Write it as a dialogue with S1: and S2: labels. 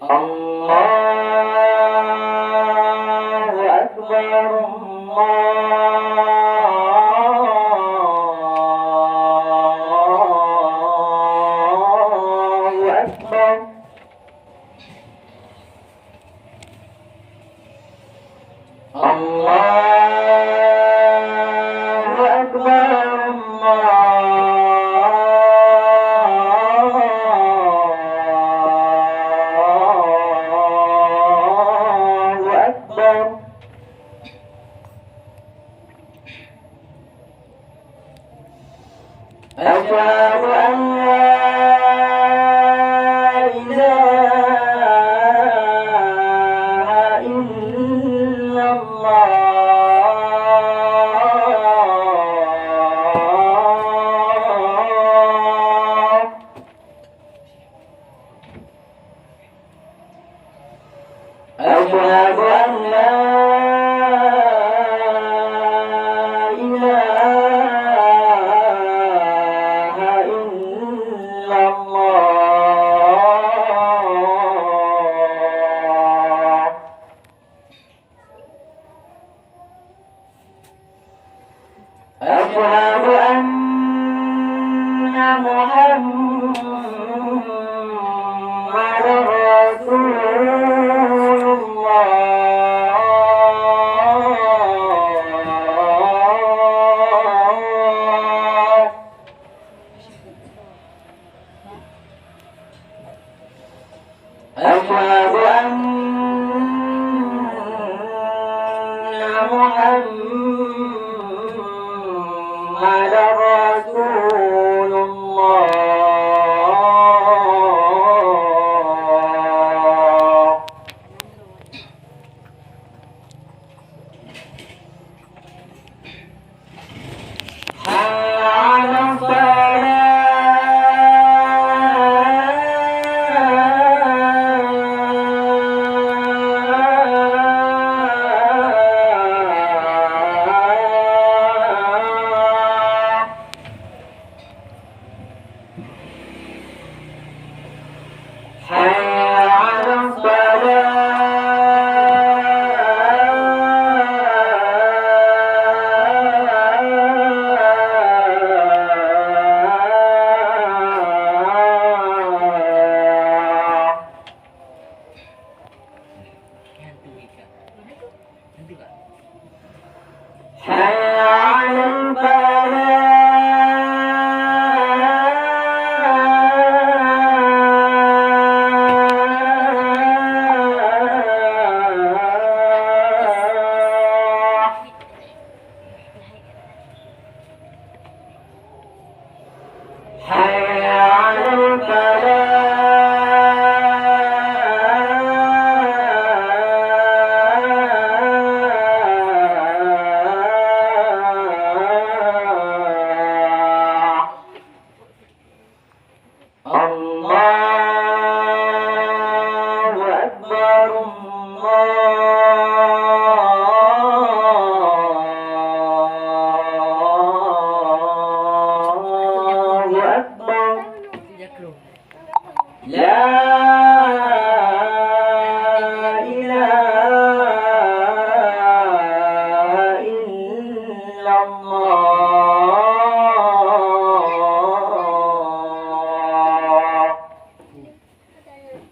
S1: الله أكبر الله أكبر الله أكبر الله أكبر أشهد أن لا إله إلا الله أشهد أن لا إله إلا الله أشهد أن محمدا رسول الله أشهد أن محمدا رسول الله حي على الصلاة حي على الصلاة حي على الفلاح حي على الفلاح الله أكبر الله أكبر لا